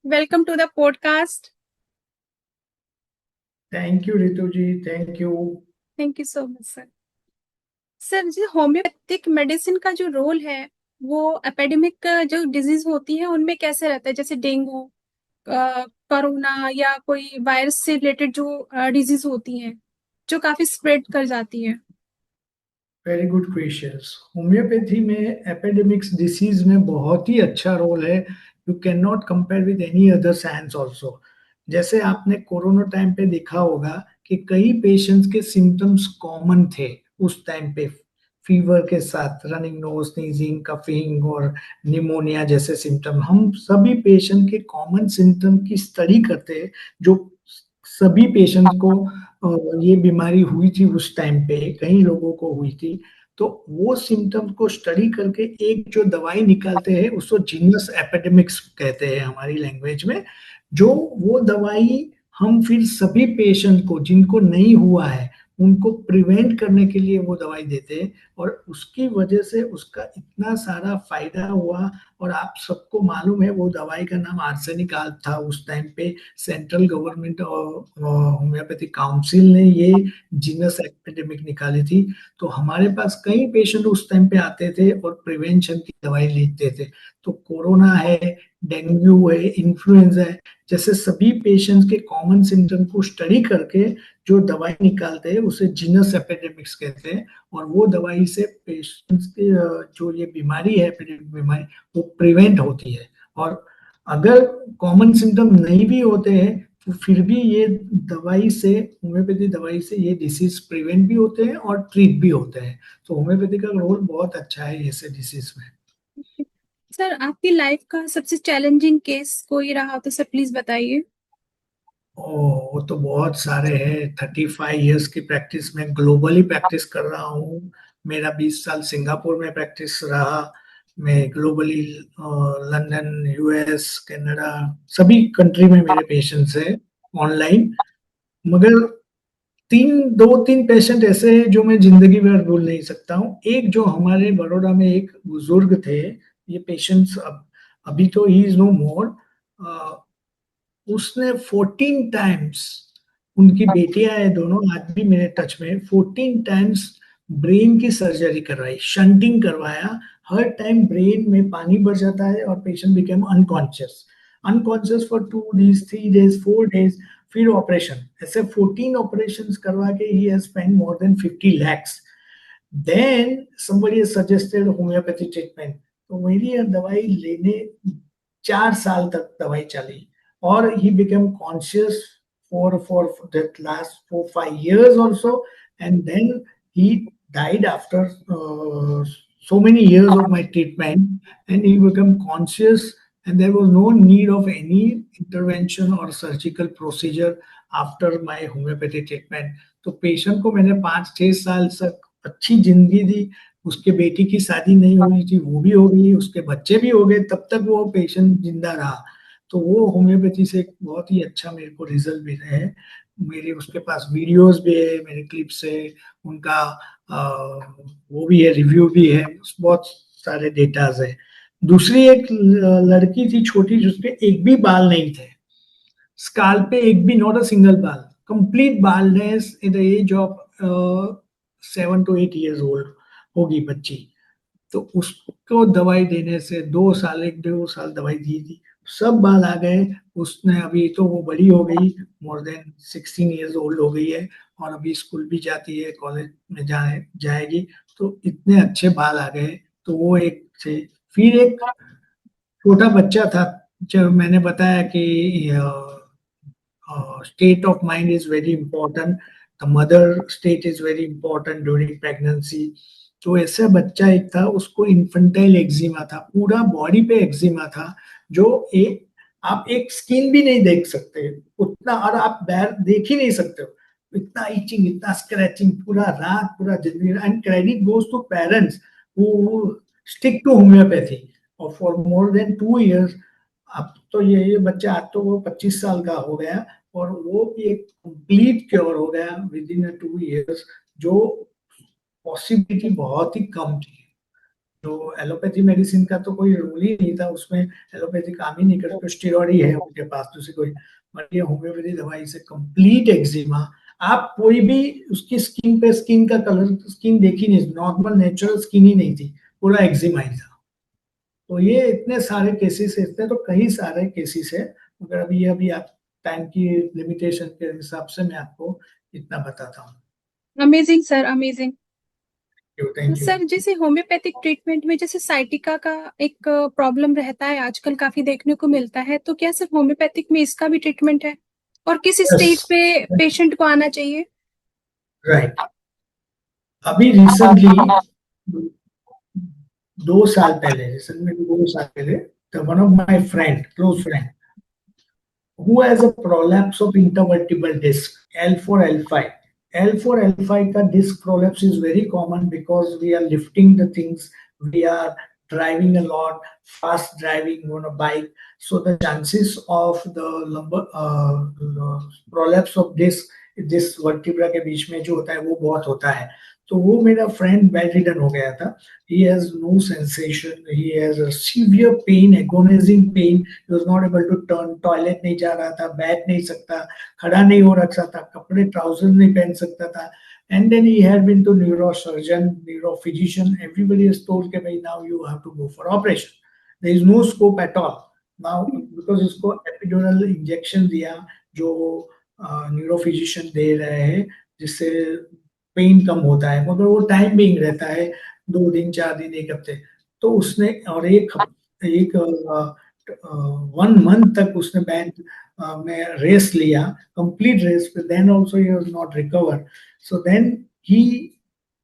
Welcome to the podcast. Thank you Ritu ji, thank you. Thank you so much, sir. Sir ji homeopathic medicine का जो role है वो epidemic जो disease होती है उनमें कैसे रहता है, जैसे डेंगू, कोरोना या कोई वायरस से रिलेटेड जो डिजीज होती हैं जो काफी स्प्रेड कर जाती है। Very good questions. होम्योपैथी में एपिडेमिक्स डिसीज में बहुत ही अच्छा रोल है। You can not compare with any other science also. जैसे आपने कोरोना टाइम पे देखा होगा कि कई पेशेंट्स के सिम्टम्स कॉमन थे उस टाइम पे। फीवर के साथ रनिंग नोज, स्नीजिंग, कफिंग और निमोनिया जैसे सिम्टम, हम सभी पेशेंट के कॉमन सिम्टम की स्टडी करते हैं। जो सभी पेशेंट को ये बीमारी हुई थी उस टाइम पे, कई लोगों को हुई थी। तो वो सिम्टम्स को स्टडी करके एक जो दवाई निकालते हैं उसको जीनस एपिडेमिक्स कहते हैं हमारी लैंग्वेज में। जो वो दवाई हम फिर सभी पेशेंट को जिनको नहीं हुआ है उनको प्रिवेंट करने के लिए वो दवाई देते हैं। और उसकी वजह से उसका इतना सारा फायदा हुआ। और आप सबको मालूम है वो दवाई का नाम आर्सेनिक था उस टाइम पे। सेंट्रल गवर्नमेंट और होम्योपैथिक काउंसिल ने ये जीनस एपिडेमिक निकाली थी। तो हमारे पास कई पेशेंट उस टाइम पे आते थे और प्रिवेंशन की दवाई लेते थे। तो कोरोना है, डेंगू है, इन्फ्लुएंजा है, जैसे सभी पेशेंट्स के कॉमन सिम्टम को स्टडी करके जो दवाई निकालते हैं उसे जीनस एपिडेमिक्स कहते हैं। और वो दवाई से पेशेंट्स के जो ये बीमारी है, एपिडेमिक बीमारी, वो प्रिवेंट होती है। और अगर कॉमन सिम्टम नहीं भी होते हैं तो फिर भी ये दवाई से, होम्योपैथी दवाई से ये डिसीज प्रिवेंट भी होते हैं और ट्रीट भी होते हैं। तो होम्योपैथी का रोल बहुत अच्छा है ऐसे डिसीज में। सर आपकी लाइफ का सबसे चैलेंजिंग केस कोई रहा हो तो सर प्लीज बताइए। ओ, वो तो बहुत सारे हैं। 35 इयर्स की प्रैक्टिस में ग्लोबली प्रैक्टिस कर रहा हूँ। मेरा 20 साल सिंगापुर में प्रैक्टिस रहा। मैं ग्लोबली लंदन, यूएस, कनाडा, सभी कंट्री में मेरे पेशेंट्स हैं ऑनलाइन। मगर दो तीन पेशेंट ऐसे हैं जो मैं जिंदगी भर भूल नहीं सकता हूँ। एक जो हमारे बड़ौदा में एक बुजुर्ग थे, ये पेशेंट्स अभी तो ही इज नो मोर। उसने 14 टाइम्स, उनकी बेटियां है दोनों आज भी मेरे टच में, 14 टाइम्स ब्रेन की सर्जरी करवाई, शंटिंग करवाया। हर टाइम ब्रेन में पानी भर जाता है और patient became unconscious. Unconscious for 2 days, 3 days, 4 days, फिर ऑपरेशन। ऐसे 14 ऑपरेशन करवा के ही has spend more than 50 lakhs। Then somebody has suggested homeopathy treatment. तो मेरी यह दवाई लेने 4 साल तक दवाई चली। और he became conscious for that last 4 5 years also. And then he died after so many years of my treatment. And he became conscious, and there was no need of any intervention or surgical procedure after my homeopathy treatment. तो patient को मैंने 5 6 साल तक अच्छी जिंदगी दी। उसके बेटी की शादी नहीं हुई थी, वो भी हो गई, उसके बच्चे भी हो गए, तब तक वो पेशेंट जिंदा रहा। तो वो होम्योपैथी से एक बहुत ही अच्छा मेरे को रिजल्ट भी रहे हैं। मेरे उसके पास वीडियोस भी है, मेरे क्लिप्स है उनका, वो भी है, रिव्यू भी है, बहुत सारे डेटाज है। दूसरी एक लड़की थी छोटी जिसपे एक भी बाल नहीं थे, स्काल पे एक भी, नॉट अ सिंगल बाल, complete baldness in the age of 7 to 8 years old होगी बच्ची। तो उसको दवाई देने से 2 साल, 1 2 साल दवाई दी थी, सब बाल आ गए। उसने अभी तो वो बड़ी हो गई, मोर देन 16 years ओल्ड हो गई है। और अभी स्कूल भी जाती है, कॉलेज में जाएगी। तो इतने अच्छे बाल आ गए। तो वो एक से, फिर एक छोटा बच्चा था, जो मैंने बताया कि state of mind is very important, the mother state is very important during pregnancy। तो ऐसा बच्चा एक था, उसको इन्फेंटाइल एक्जिमा था, पूरा बॉडी पे एक्जिमा था। जो एक, आप एक स्किन भी नहीं देख सकते उतना, और आप बाहर देख ही नहीं सकते हो, इतना इचिंग, इतना स्क्रैचिंग पूरा रात, पूरा जिंदगी। And credit goes to parents who stick to homeopathy. और फॉर मोर देन 2 years, अब तो ये बच्चा, आज तो वो 25 साल का हो गया, और वो भी एक कंप्लीट क्योर हो गया विद इन 2 years। जो पॉसिबिलिटी बहुत ही कम थी। जो एलोपैथी मेडिसिन का तो कोई रोल ही नहीं था उसमें, एलोपैथी काम ही नहीं करती, तो स्टेरॉइड ही है उनके पास, दूसरी कोई। बट ये होम्योपैथी दवाई से कंप्लीट एक्जिमा, आप कोई भी उसकी स्किन पे, स्किन का कलर, स्किन देखी नहीं, नॉर्मल नेचुरल स्किन ही नहीं थी, पूरा एक्जिमा ही था। तो ये इतने सारे केसेस है, इतने तो कई सारे केसेस है, मगर अभी आप टाइम की लिमिटेशन के हिसाब से मैं आपको इतना बताता हूँ। Amazing sir, amazing. Thank you. Sir जैसे होम्योपैथिक ट्रीटमेंट में जैसे साइटिका का एक प्रॉब्लम रहता है, आजकल काफी देखने को मिलता है, तो क्या सिर्फ होम्योपैथिक में इसका भी ट्रीटमेंट है? और किस यस, स्टेज पे पेशेंट को आना चाहिए? राइट। अभी रिसेंटली 2 साल पहले, रिसेंटली 2 साल पहले, the one of my friend, close friend, who has a prolapse of intervertebral disc L4 L5. L4 L5 का disc prolapse is very common because we are lifting the things, we are driving a lot, fast driving on a bike. So the chances of the lumbar prolapse of disc, जिस vertebra के बीच में जो होता है वो बहुत होता है। तो वो मेरा फ्रेंड बेड रिडन हो गया था। He has no sensation, he has a severe pain, agonizing pain. He was not able to turn, toilet नहीं जा रहा था, बैठ नहीं सकता, खड़ा नहीं हो रखा था, कपड़े ट्राउजर नहीं पहन सकता था। And then he had been to neurosurgeon, neurophysician. Everybody has told कि भाई now you have to go for operation. There is no scope at all. Now because इसको epidural injection दिया, जो न्यूरोफिजिशियन दे रहे हैं, जिससे पेन कम होता है, मगर वो टाइम बिंग रहता है, 2 दिन 4 दिन 1 हफ्ते। तो उसने और एक 1 मंथ तक उसने बैंड में रेस्ट लिया, complete rest, then also he was not recover. So then he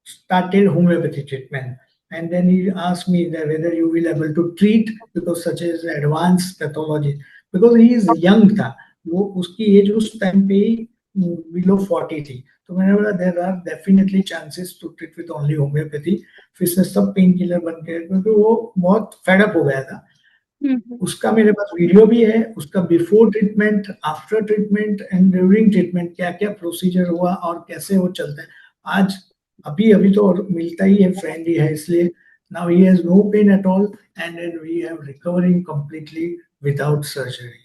started homeopathy treatment, and then he asked me that whether you will able to treat because such as advanced pathology, because he is young था, वो उसकी as उस time पे below 40 थी। तो मैंने बोला there are definitely chances to treat with only homeopathy. फिर से सब पेन किलर बन गए, क्योंकि वो बहुत फेडअप हो गया था। हम्म। उसका मेरे पास वीडियो भी है, उसका before treatment, after treatment and during treatment क्या क्या प्रोसीजर हुआ और कैसे वो चलता है। आज अभी अभी तो मिलता ही है, फ्रेंड ही है, इसलिए now he has no pain at all and we have recovering completely without surgery.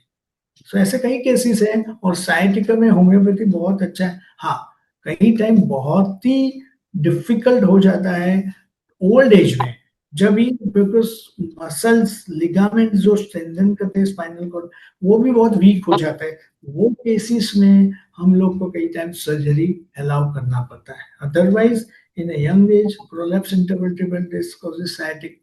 So ऐसे कई केसेस हैं, और साइटिका में होम्योपैथी बहुत अच्छा है। हाँ, कई टाइम बहुत ही डिफिकल्ट हो जाता है ओल्ड एज में, जब ही बिकॉज मसल्स लिगामेंट जो स्ट्रेंथन करते हैं स्पाइनल कॉर्ड, वो भी बहुत वीक हो जाता है। वो केसेस में हम लोग को कई टाइम सर्जरी अलाउ करना पड़ता है। Otherwise in a young age prolapse intervertebral disc causes sciatic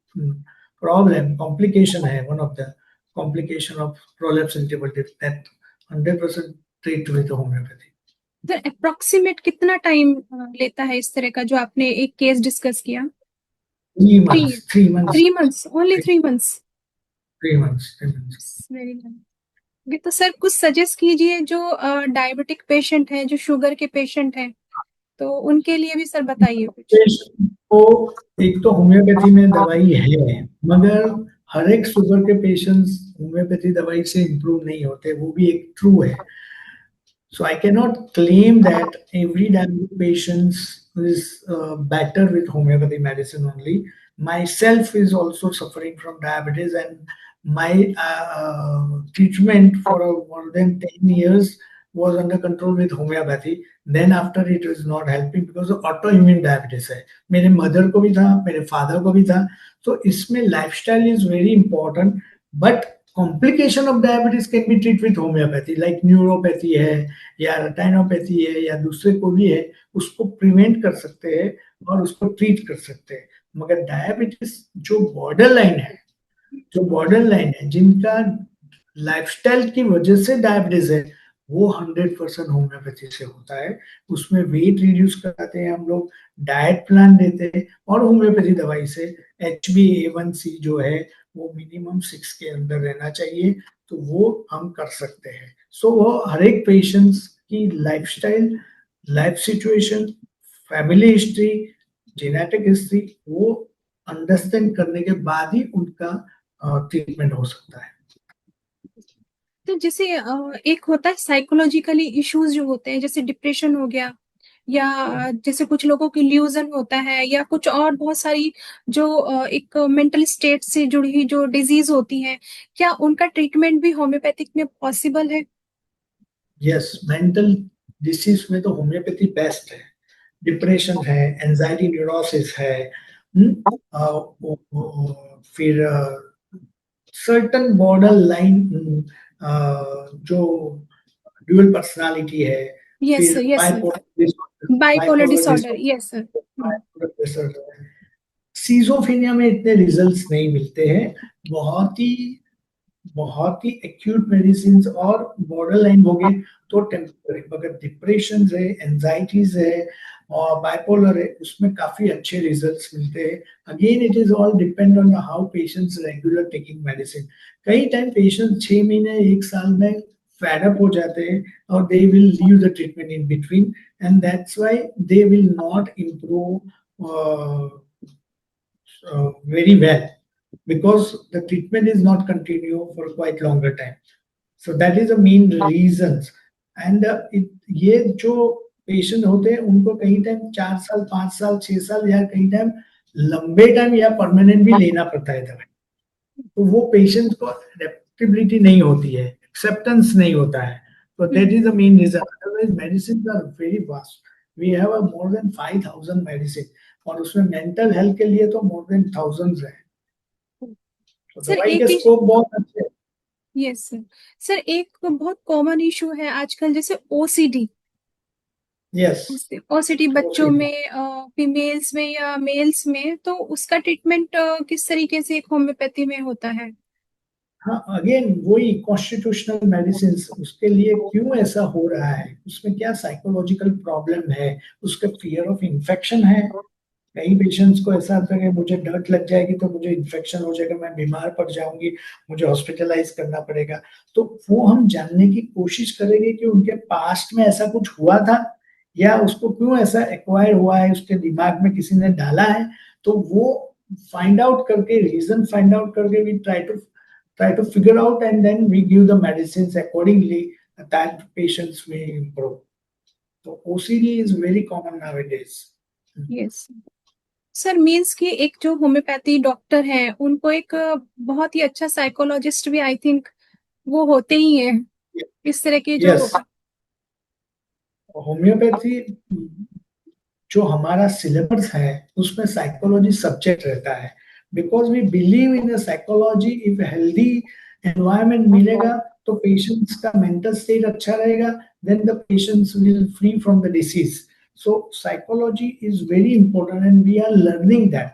problem, complication है, one of the complication of prolapse interval that 100% treat with homeopathy. Sir approximate कितना टाइम लेता है इस तरह का जो आपने एक केस डिस्कस किया? Three three months, 3 months, 3 months, only 3 months? 3 months, 3 months. Very nice. तो सर कुछ सजेस्ट कीजिए जो डायबिटिक पेशेंट हैं, जो शुगर के पेशेंट हैं, तो उनके लिए भी सर बताइए कुछ। पेशेंट को, एक तो होम्योपैथी में दवाई है, मगर हर एक शुगर के पेशेंट्स होम्योपैथी दवाई से इम्प्रूव नहीं होते, वो भी एक ट्रू है। So I cannot claim that every diabetic patient is better with homeopathy medicine only. Myself is also suffering from diabetes, and my treatment for more than 10 years was under control with homeopathy. Then after it was not helping because of autoimmune diabetes है। मेरे mother को भी था, मेरे father को भी था। तो इसमें lifestyle is very important, but complication of diabetes can be treat with homeopathy, like neuropathy है या रेटाइनोपैथी है या दूसरे को भी है, उसको प्रिवेंट कर सकते हैं और उसको ट्रीट कर सकते हैं। मगर डायबिटीज जो बॉर्डर लाइन है, जो बॉर्डर लाइन है, जिनका लाइफस्टाइल की वजह से डायबिटीज है, वो 100% होम्योपैथी से होता है। उसमें वेट रिड्यूस कराते हैं हम लोग, डाइट प्लान देते हैं, और होम्योपैथी दवाई से HbA1c जो है वो मिनिमम 6 के अंदर रहना चाहिए, तो वो हम कर सकते हैं। सो वो हर एक पेशेंट्स की lifestyle, life situation, family history, genetic history, वो अंडरस्टैंड करने के बाद ही उनका ट्रीटमेंट हो सकता है। तो जैसे एक होता है साइकोलॉजिकली इश्यूज जो होते हैं, जैसे डिप्रेशन हो गया या जैसे कुछ लोगों की ल्यूजन होता है, या कुछ और बहुत सारी जो एक मेंटल स्टेट से जुड़ी हुई जो डिजीज होती है, क्या उनका ट्रीटमेंट भी होम्योपैथिक में पॉसिबल है? यस, मेंटल डिसीज में तो होम्योपैथी बेस्ट है। डिप्रेशन है, एंजाइटी न्यूरोसिस है, फिर सर्टन बॉर्डर लाइन जो ड्यूअल पर्सनालिटी है, यस फिर sir, yes sir. Bipolar disorder, bipolar bipolar disorder, disorder, yes sir. Bipolar disorder, schizophrenia में इतने रिजल्ट्स नहीं मिलते हैं। बहुत ही बहुत ही एक्यूट मेडिसिन और बॉर्डर लाइन हो गए तो टेम्पररी, मगर डिप्रेशन है, एंजाइटीज है और बाइपोलर है, उसमें काफी अच्छे रिजल्ट्स मिलते हैं। Again it is all depend on how patients regular taking medicine. कई टाइम पेशेंट 6 महीने 1 साल में फेड अप हो जाते हैं और they will leave the treatment in between, and that's why they will not improve very well, because the treatment is not continue for quite longer time. So that is the main reasons. And ये जो patient होते हैं उनको कहीं time 4 साल 5 साल 6 साल या कहीं टाइम लंबे टाइम या परमानेंट भी लेना पड़ता है दवाई। तो वो पेशेंट को एडेप्टेबिलिटी नहीं होती है, एक्सेप्टेंस नहीं होता है। तो that is the main reason. Otherwise medicine are very vast. We have more than 5000 medicine, और उसमें मेंटल हेल्थ के लिए तो मोर देन थाउजेंड्स है। तो सर दवाई के एक इश स्कोप बहुत अच्छे हैं। Yes sir. सर एक बहुत कॉमन इशू है आजकल, जैसे ओसीडी। यस, ओसीडी बच्चों ओसीडी। में, फीमेल्स में या मेल्स में, तो उसका ट्रीटमेंट किस तरीके से एक होम्योपैथी में होता है? हाँ, अगेन वही कॉन्स्टिट्यूशनल मेडिसिन, उसके लिए क्यों ऐसा हो रहा है, उसमें क्या साइकोलॉजिकल प्रॉब्लम है, उसका फियर ऑफ इन्फेक्शन है। कई पेशेंट्स को ऐसा होता है कि मुझे डर्ट लग जाएगी तो मुझे इन्फेक्शन हो जाएगा, मैं बीमार पड़ जाऊंगी, मुझे हॉस्पिटलाइज करना पड़ेगा। तो वो हम जानने की कोशिश करेंगे कि उनके पास्ट में ऐसा कुछ हुआ था, या उसको क्यों ऐसा एक्वायर हुआ है, उसके दिमाग में किसी ने डाला है। तो वो फाइंड आउट करके, रीजन फाइंड आउट करके, we try to figure out, and then we give the medicines accordingly that patients may improve. So OCD is very common nowadays. Yes sir, means कि एक जो होम्योपैथी डॉक्टर है उनको एक बहुत ही अच्छा साइकोलॉजिस्ट भी, आई थिंक, वो होते ही है इस तरह के जो। Yes, होम्योपैथी जो हमारा सिलेबस है उसमें साइकोलॉजी सब्जेक्ट रहता है, because we believe in psychology. If healthy environment मिलेगा तो पेशेंट्स का मेंटल स्टेट अच्छा रहेगा, then the patients will free from the disease. So psychology is very important and we are learning that.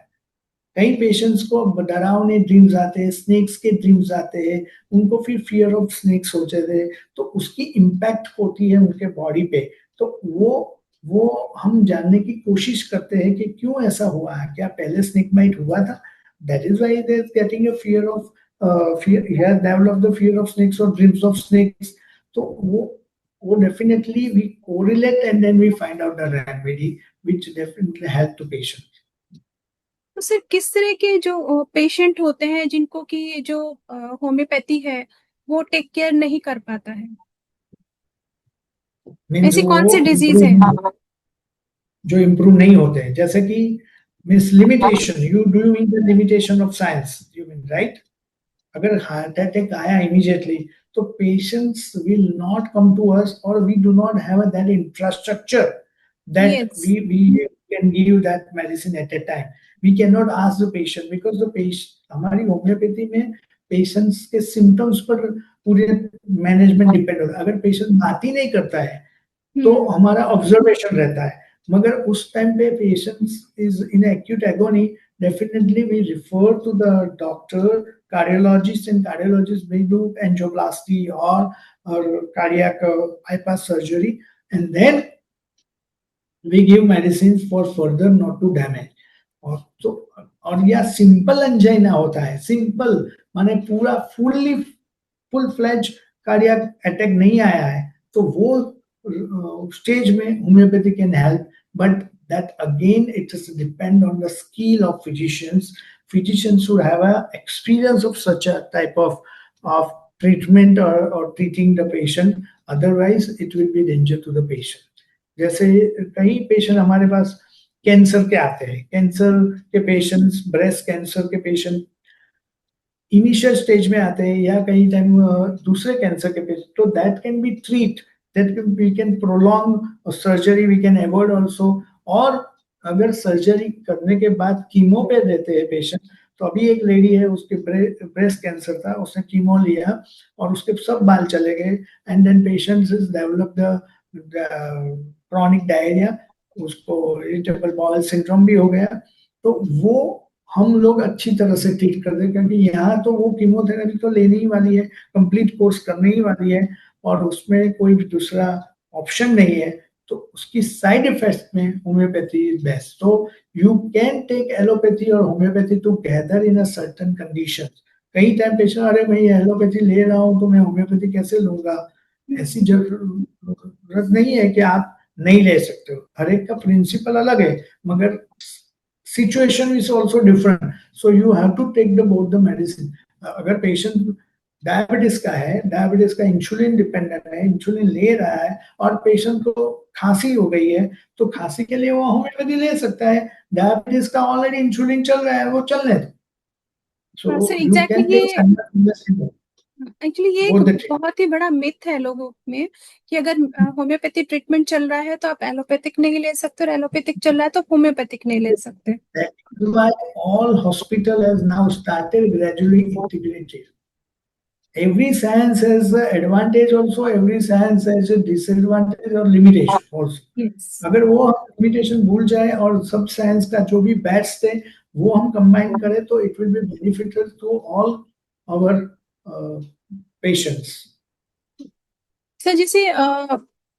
कई patients को डरावने ड्रीम्स आते हैं, स्नेक्स के ड्रीम्स आते हैं, उनको फिर फियर ऑफ स्नेक्स हो जाते हैं, तो उसकी इम्पैक्ट होती है उनके बॉडी पे। तो वो हम जानने की कोशिश करते हैं कि क्यों ऐसा हुआ है, क्या पहले स्नेक बाइट हुआ था, that is why they are getting a fear of fear, he has developed the fear of snakes और ड्रीम्स ऑफ स्नेक्स। तो वो definitely we correlate and then we find out the remedy which definitely help to patient. तो sir किस तरह के जो patient होते हैं जिनको कि जो होम्योपैथी है वो टेक केयर नहीं कर पाता है? मीन्स ऐसी कौन वो सी डिजीज है? इम्प्रूव, जो इम्प्रूव नहीं होते हैं, जैसे कि means limitation, you do you mean the limitation of science, you mean right. अगर हार्ट अटैक आया इमीडिएटली तो patients will not come to us, और we do not have that infrastructure that yes. we can give that medicine at a time. We cannot ask the patient, because the patient, हमारी homeopathy में patients के symptoms पर पूरे management depend होता है। अगर patient बात ही नहीं करता है तो हमारा ऑब्जर्वेशन रहता है, मगर उस टाइम पे patients is in acute agony, definitely we refer to the doctor, cardiologist, and cardiologist may do angioplasty or cardiac bypass surgery, and then we give medicines for further not to damage। और तो और या simple angina होता है, simple माने पूरा full fledge cardiac attack नहीं आया है, तो वो स्टेज में homeopathy can help. But that again it is depend on the skill of physicians. Physicians should have a experience of such a type of treatment or treating the patient, otherwise it will be danger to the patient। जैसे कई patient हमारे पास cancer के आते हैं, cancer के patients, breast cancer के patient initial stage में आते हैं, या कई टाइम दूसरे कैंसर के पेशेंट, तो that can be treat, that we can prolong surgery, we can avoid also. और अगर सर्जरी करने के बाद कीमो पे देते हैं पेशेंट, तो अभी एक लेडी है, उसके ब्रेस्ट कैंसर था, उसने कीमो लिया और उसके सब बाल चले गए, and then patient is develop the chronic diarrhoea, उसको इरिटेबल बाउल सिंड्रोम भी हो गया। तो वो हम लोग अच्छी तरह से ट्रीट कर दें, क्योंकि यहाँ तो वो कीमोथेरेपी तो लेने ही वाली है, कंप्लीट कोर्स करने ही वाली है, और उसमें कोई भी दूसरा ऑप्शन नहीं है। तो उसकी साइड इफेक्ट में होम्योपैथी इज बेस्ट। तो यू कैन टेक एलोपैथी और homeopathy together in a certain condition. कई टाइम पेशेंट, अरे मैं एलोपैथी ले रहा हूँ तो मैं होम्योपैथी कैसे लूंगा? ऐसी जरूरत नहीं है कि आप नहीं ले सकते हो, हर एक का प्रिंसिपल अलग है, मगर situation is also different, so you have to take the both the medicine। अगर पेशेंट डायबिटीज का है, डायबिटीज का इंसुलिन डिपेंडेंट है, इंसुलिन ले रहा है, और पेशेंट को खांसी हो गई है, तो खांसी के लिए वो होम्योपैथी ले सकता है। डायबिटीज का ऑलरेडी इंसुलिन चल रहा है, वो चलने दो। सो हाँ sir, you exactly can take ये एक्चुअली ये एक बोथ द ट्रीटमेंट। बहुत ही बड़ा मिथ है लोगों में कि अगर होम्योपैथिक ट्रीटमेंट चल रहा है तो आप एलोपैथिक नहीं ले सकते, और एलोपैथिक चल रहा है तो होम्योपैथिक नहीं ले सकते। That is why all hospital has now started gradually integrated। Every science has a advantage also, every science has a disadvantage और limitation also। यस अगर वो हम लिमिटेशन भूल जाए और सब साइंस का जो भी बैट्स थे वो हम कंबाइन करें, तो it will be beneficial to all our patients. Sir, जैसे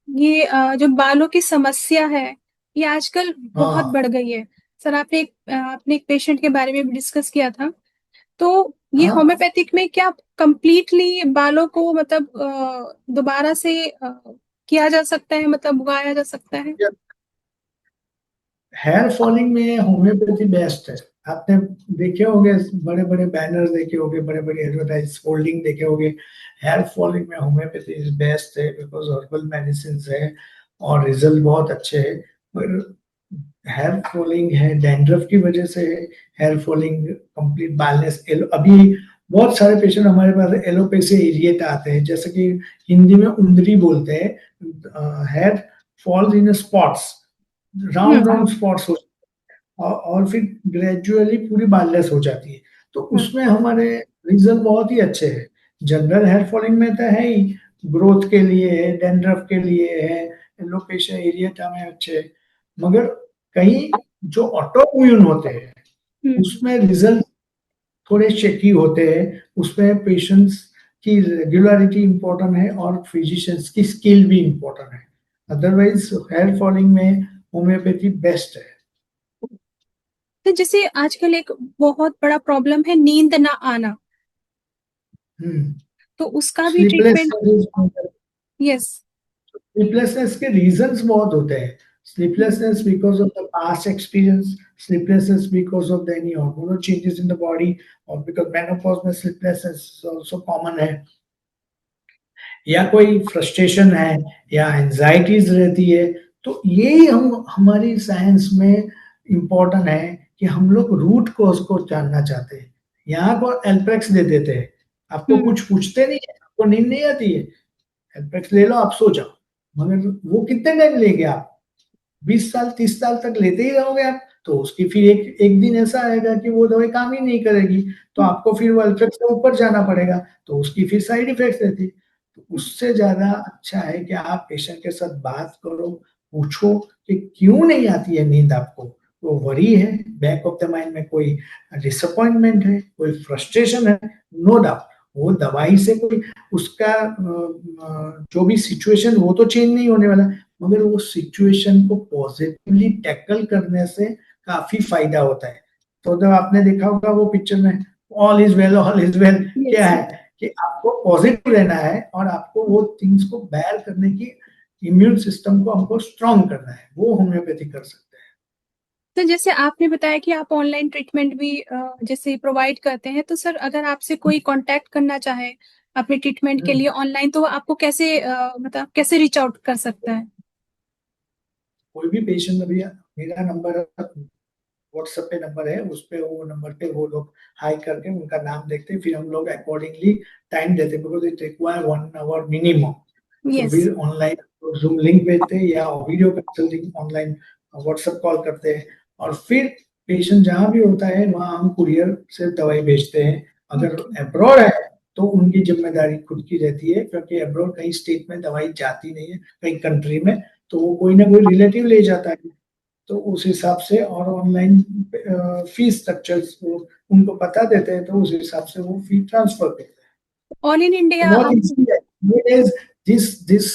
ये जो बालों की समस्या है, ये आजकल बहुत हाँ बढ़ गई है। सर, आपने एक पेशेंट के बारे में भी डिस्कस किया था। तो ये हाँ। होम्योपैथिक में क्या कंप्लीटली बालों को मतलब दोबारा से किया जा सकता है, मतलब उगाया जा सकता है? हेयर फॉलिंग में होम्योपैथी बेस्ट है। आपने देखे होंगे, बड़े बड़े बैनर देखे होंगे, बड़े बड़े एडवर्टाइज होल्डिंग देखे होंगे, हेयर फॉलिंग में होम्योपैथी इज बेस्ट है, बिकॉज हर्बल मेडिसिन है और रिजल्ट बहुत अच्छे हैं। पर हेयर फॉलिंग है डैंड्रफ की वजह से, हेयर फॉलिंग, कंप्लीट बालनेस, अभी बहुत सारे पेशेंट हमारे पास एलोपेसिया एरिएटा आते हैं, जैसे कि हिंदी में उंदरी बोलते हैं। Hair falls in spots, round hmm. Round spots हो, और फिर ग्रेजुअली पूरी बालनेस हो जाती है। तो हाँ। उसमें हमारे रिजल्ट बहुत ही अच्छे हैं। जनरल हेयर फॉलिंग में तो है ही, ग्रोथ के लिए है, डैंड्रफ के लिए है, एलोपेशिया एरिएटा में अच्छे है। मगर कहीं जो ऑटो इम्यून होते हैं हम्म। उसमें रिजल्ट थोड़े शेकी होते हैं। उसमें पेशेंट्स की रेगुलरिटी इंपॉर्टेंट है और फिजिशियंस की स्किल भी इंपॉर्टेंट है। अदरवाइज हेयर फॉलिंग में होम्योपैथी बेस्ट है। तो जैसे आजकल एक बहुत बड़ा प्रॉब्लम है नींद ना आना, तो उसका भी स्लीपलेस ट्रीटमेंट? यस। स्लीपलेसनेस के रीजंस बहुत होते हैं। Sleeplessness because of the past experience, sleeplessness because of the any hormonal changes in the body, और बिकॉज मेनोपॉज में स्लीपलेसनेस आल्सो कॉमन है, या कोई फ्रस्ट्रेशन है, या एंजाइटीज रहती है। तो ये हम हमारी साइंस में इम्पोर्टेंट है कि हम लोग रूट कोज को जानना चाहते हैं। यहाँ को एल्प्रेक्स दे देते हैं, आपको हम्म। कुछ पूछते नहीं है, आपको नींद नहीं आती है, एल्प्रेक्स ले लो, आप सो जाओ। मगर वो कितने टाइम लेंगे आप? 20 साल 30 साल तक लेते ही रहोगे आप, तो उसकी फिर एक एक दिन ऐसा आएगा कि वो दवाई काम ही नहीं करेगी, तो आपको फिर वो अल्ट्रेक्स से ऊपर जाना पड़ेगा, तो उसकी फिर साइड इफेक्ट रहती है। तो उससे ज्यादा अच्छा है कि आप पेशेंट के साथ बात करो, पूछो कि क्यों नहीं आती है नींद आपको। वो वरी है, बैक ऑफ द माइंड में कोई डिसअपॉइंटमेंट है, कोई फ्रस्ट्रेशन है, नो डाउट। वो दवाई से कोई उसका जो भी सिचुएशन वो तो चेंज नहीं होने वाला, मगर वो सिचुएशन को पॉजिटिवली टैकल करने से काफी फायदा होता है। तो जब आपने देखा होगा वो पिक्चर में, all is well all is well, क्या यस। है कि आपको पॉजिटिव रहना है और आपको वो थिंग्स को बेयर करने की, इम्यून सिस्टम को हमको स्ट्रांग करना है, वो होम्योपैथी कर सकते हैं। तो जैसे आपने बताया कि आप ऑनलाइन ट्रीटमेंट भी जैसे प्रोवाइड करते हैं, तो सर अगर आपसे कोई कांटेक्ट करना चाहे अपने ट्रीटमेंट के लिए हम्म। ऑनलाइन, तो आपको कैसे मतलब कैसे रीच आउट कर सकता है? कोई भी पेशेंट, अभी मेरा नंबर व्हाट्सएप पे नंबर है, उस पे वो नंबर पे वो लोग हाई करके उनका नाम देखते हैं, फिर हम लोग अकॉर्डिंगली टाइम देते हैं, because it require 1 hour minimum. तो यस। फिर ऑनलाइन जूम लिंक भेजते हैं या video consulting online WhatsApp call करते हैं, और फिर पेशेंट जहाँ भी होता है वहाँ हम कुरियर से दवाई भेजते हैं। अगर ओके। अब्रॉड है तो उनकी जिम्मेदारी खुद की रहती है, क्योंकि अब्रॉड कई स्टेट में दवाई जाती नहीं है, कई कंट्री में, तो वो कोई ना कोई रिलेटिव ले जाता है। तो उस हिसाब से, और ऑनलाइन फीस स्ट्रक्चर्स वो उनको बता देते हैं, तो उस हिसाब से वो फी ट्रांसफर करते हैं। ऑल इन तो इंडिया बहुत आप। इजी है। Nowadays, this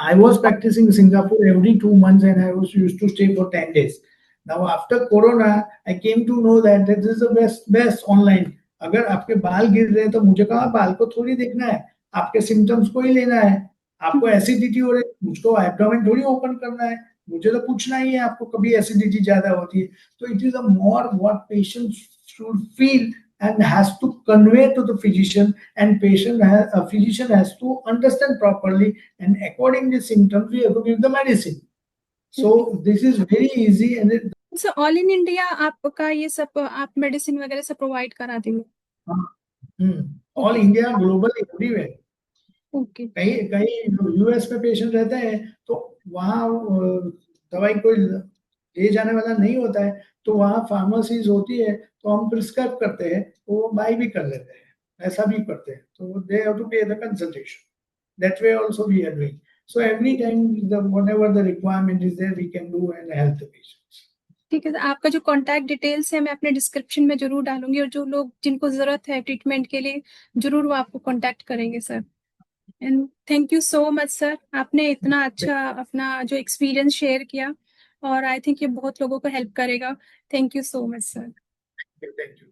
I was practicing in Singapore every 2 months, and I was used to stay for 10 days. Now after Corona, I came to know that this is the best online. अगर आपके बाल गिर रहे हैं तो मुझे कहा बाल को थोड़ी देखना है, आपके सिम्टम्स को ही लेना है। आपको एसिडिटी हो रही है, मुझको एब्डोमेन थोड़ी ओपन करना है, मुझे तो पूछना ही है आपको कभी एसिडिटी ज्यादा होती है। तो it is a more what patient should feel and has to convey to the physician, and physician has to understand properly, and according to symptoms we have to give the medicine. So this is very easy, and sir all in India आपका ये सब आप medicine वगैरह सब provide करा देंगे? All okay. India, global, everywhere. Okay. कहीं कहीं यूएस में पेशेंट रहते हैं तो वहाँ दवाई कोई ले जाने वाला नहीं होता है, तो वहाँ फार्मेसीज होती है, तो हम प्रिस्क्राइब करते हैं, तो वो बाई भी कर लेते हैं, ऐसा भी करते हैं, तो they have to pay the consultation. That way also we are doing. So every time the whatever the requirement is there we can do and help the patients. ठीक है, तो आपका जो कांटेक्ट डिटेल्स है मैं अपने डिस्क्रिप्शन में जरूर डालूंगी, और जो लोग जिनको जरूरत है ट्रीटमेंट के लिए जरूर वो आपको कांटेक्ट करेंगे sir. And thank you so much sir, आपने इतना अच्छा अपना जो एक्सपीरियंस शेयर किया, और आई थिंक ये बहुत लोगों को हेल्प करेगा। Thank you so much sir. Thank you.